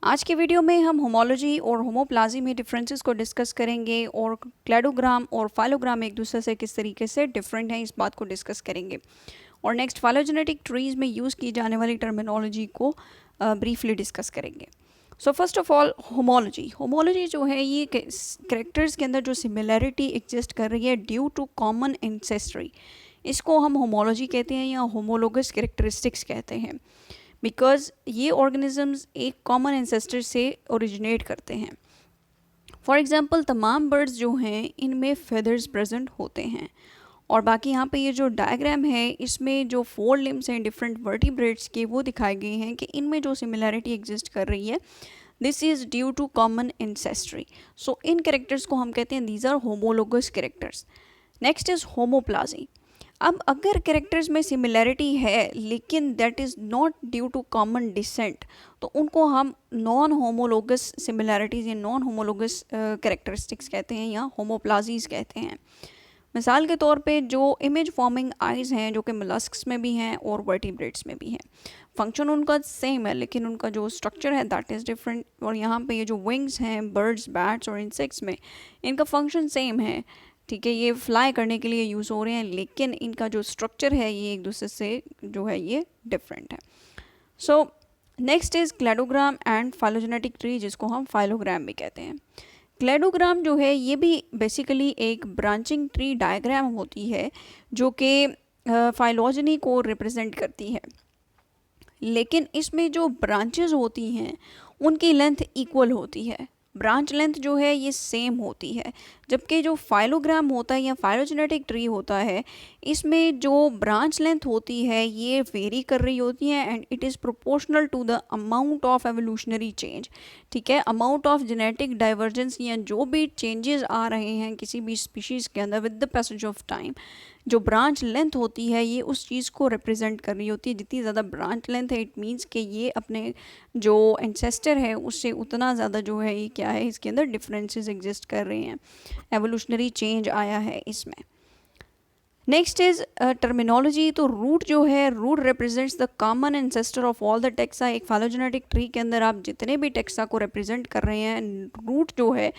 आज के वीडियो में हम होमोलॉजी और होमोप्लाजी में डिफरेंसेस को डिस्कस करेंगे और क्लैडोग्राम और फाइलोग्राम एक दूसरे से किस तरीके से डिफरेंट हैं इस बात को डिस्कस करेंगे। और नेक्स्ट फाइलोजेनेटिक ट्रीज में यूज़ की जाने वाली टर्मिनोलॉजी को ब्रीफली डिस्कस करेंगे। So first of all homology जो है ये कैरेक्टर्स के अंदर जो सिमिलैरिटी एग्जिस्ट कर रही है ड्यू टू कॉमन एंसेस्ट्री, इसको हम होमोलॉजी कहते हैं या होमोलोगस कैरेक्टरिस्टिक्स कहते हैं। बिकॉज ये ऑर्गेनिजम्स एक कॉमन एंसेस्टर से ओरिजिनेट करते हैं। फॉर एग्जांपल तमाम बर्ड्स जो हैं इनमें फेदर्स प्रेजेंट होते हैं। और बाकी यहाँ पे ये जो डायग्राम है इसमें जो 4 लिम्स हैं डिफरेंट वर्टिब्रेट्स के वो दिखाए गए हैं कि इनमें जो सिमिलैरिटी एग्जिस्ट कर रही है this is due to common ancestry. So इन कैरेक्टर्स को हम कहते हैं these are homologous characters. Next is homoplasy. अब अगर कैरेक्टर्स में सिमिलैरिटी है लेकिन that is not due to common descent तो उनको हम नॉन होमोलोगस सिमिलैरिटीज़ या नॉन होमोलोगस कैरेक्टरिस्टिक्स कहते हैं या होमोप्लाजीज कहते हैं। मिसाल के तौर पे जो इमेज फॉर्मिंग आइज़ हैं जो कि मोलस्क्स में भी हैं और वर्टिब्रेट्स में भी हैं, फंक्शन उनका सेम है लेकिन उनका जो स्ट्रक्चर है दैट इज़ डिफरेंट। और यहाँ पे ये जो विंग्स हैं बर्ड्स बैट्स और इंसेक्ट्स में इनका फंक्शन सेम है, ठीक है, ये फ्लाई करने के लिए यूज़ हो रहे हैं लेकिन इनका जो स्ट्रक्चर है ये एक दूसरे से जो है ये डिफरेंट है। So next is cladogram and phylogenetic tree जिसको हम फाइलोग्राम भी कहते हैं। क्लैडोग्राम जो है ये भी बेसिकली एक ब्रांचिंग ट्री डायग्राम होती है जो कि फाइलोजेनी को रिप्रेजेंट करती है, लेकिन इसमें जो ब्रांचेस होती हैं उनकी लेंथ इक्वल होती है, ब्रांच लेंथ जो है ये सेम होती है। जबकि जो फाइलोग्राम होता है या फाइलोजेनेटिक ट्री होता है इसमें जो ब्रांच लेंथ होती है ये वेरी कर रही होती है and it is proportional to the amount of evolutionary change. ठीक है, अमाउंट ऑफ जेनेटिक डाइवर्जेंस या जो भी चेंजेस आ रहे हैं किसी भी स्पीशीज़ के अंदर with the passage of time, जो ब्रांच लेंथ होती है ये उस चीज़ को रिप्रेजेंट कर रही होती है। जितनी ज़्यादा ब्रांच लेंथ है इट मीन्स कि ये अपने जो एंसेस्टर है उससे उतना ज़्यादा जो है ये क्या है इसके अंदर डिफरेंसेस एग्जिस्ट कर रहे हैं, एवोल्यूशनरी चेंज आया है इसमें। Next is terminology. तो रूट जो है root represents the common ancestor of all the taxa. एक फाइलोजेनेटिक ट्री के अंदर आप जितने भी टेक्सा को रिप्रेजेंट कर रहे हैं रूट जो है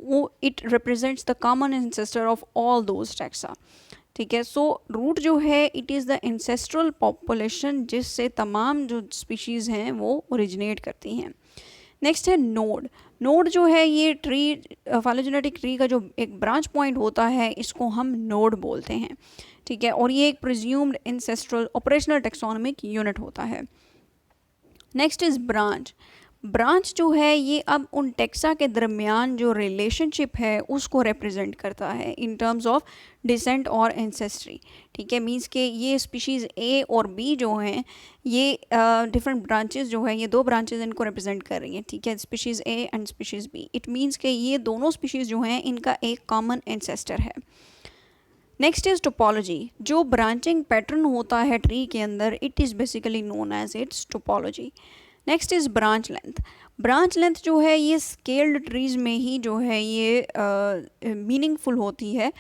वो it represents the common ancestor of all those taxa. ठीक है, सो रूट जो है it is the ancestral population जिससे तमाम जो स्पीशीज़ हैं वो ओरिजिनेट करती हैं। नेक्स्ट है नोड। नोड जो है ये ट्री फाइलोजेनेटिक ट्री का जो एक ब्रांच पॉइंट होता है इसको हम नोड बोलते हैं। ठीक है, और ये एक presumed ancestral operational taxonomic unit होता है। Next is branch. ब्रांच जो है ये अब उन टेक्सा के दरमियान जो रिलेशनशिप है उसको रिप्रेजेंट करता है इन टर्म्स ऑफ डिसेंट और एंसेस्ट्री। ठीक है, मींस के ये स्पीशीज़ ए और बी जो हैं ये डिफरेंट ब्रांचेस जो है ये 2 ब्रांचेस इनको रिप्रेजेंट कर रही हैं। ठीक है, species A and species B, it means के ये दोनों स्पीशीज़ जो हैं इनका एक कॉमन एंसेस्टर है। Next is topology. जो ब्रांचिंग पैटर्न होता है ट्री के अंदर it is basically known as its topology. Next is branch length. Branch length जो है ये स्केल्ड ट्रीज़ में ही जो है ये मीनिंगफुल होती है।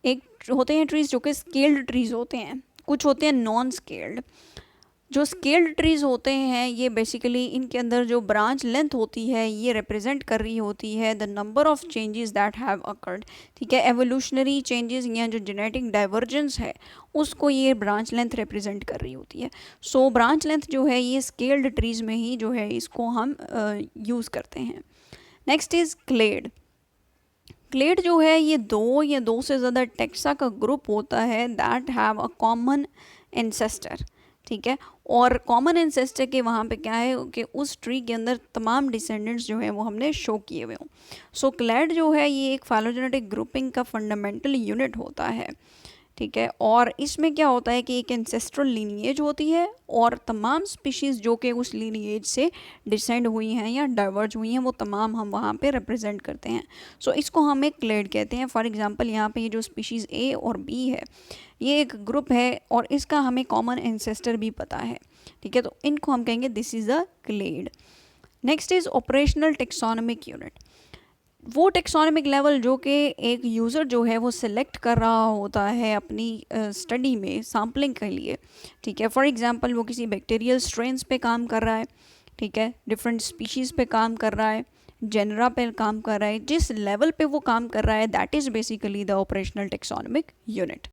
एक होते हैं ट्रीज़ जो कि स्केल्ड ट्रीज़ होते हैं, कुछ होते हैं नॉन स्केल्ड। जो स्केल्ड ट्रीज़ होते हैं ये बेसिकली इनके अंदर जो ब्रांच लेंथ होती है ये रिप्रेजेंट कर रही होती है the number of changes that have occurred. ठीक है, एवोल्यूशनरी चेंजेस या जो जेनेटिक डाइवर्जेंस है उसको ये ब्रांच लेंथ रिप्रेजेंट कर रही होती है। सो ब्रांच लेंथ जो है ये स्केल्ड ट्रीज़ में ही जो है इसको हम यूज़ करते हैं। Next is clade. क्लेड जो है ये 2 या 2 से ज़्यादा टेक्सा का ग्रुप होता है that have a common ancestor. ठीक है, और कॉमन एंसेस्टर के वहाँ पे क्या है कि उस ट्री के अंदर तमाम डिसेंडेंट्स जो हैं वो हमने शो किए हुए हों। सो क्लेड जो है ये एक फाइलोजेनेटिक ग्रुपिंग का फंडामेंटल यूनिट होता है। ठीक है, और इसमें क्या होता है कि एक एंसेस्ट्रल लीनिएज होती है और तमाम स्पीशीज़ जो कि उस लीनिएज से डिसेंड हुई हैं या डाइवर्ज हुई हैं वो तमाम हम वहाँ पे रिप्रेजेंट करते हैं। सो इसको हम एक क्लेड कहते हैं। फॉर एग्जांपल यहाँ पे ये जो स्पीशीज़ ए और बी है ये एक ग्रुप है और इसका हमें कॉमन एंसेस्टर भी पता है। ठीक है, तो इनको हम कहेंगे this is a clade. Next is operational taxonomic unit. वो टेक्सोनोमिक लेवल जो कि एक यूज़र जो है वो सिलेक्ट कर रहा होता है अपनी स्टडी में सैम्पलिंग के लिए। ठीक है, फॉर एग्जांपल वो किसी बैक्टीरियल स्ट्रेन्स पे काम कर रहा है ठीक है, डिफरेंट स्पीशीज़ पे काम कर रहा है, जेनरा पे काम कर रहा है, जिस लेवल पे वो काम कर रहा है that is basically the operational taxonomic unit.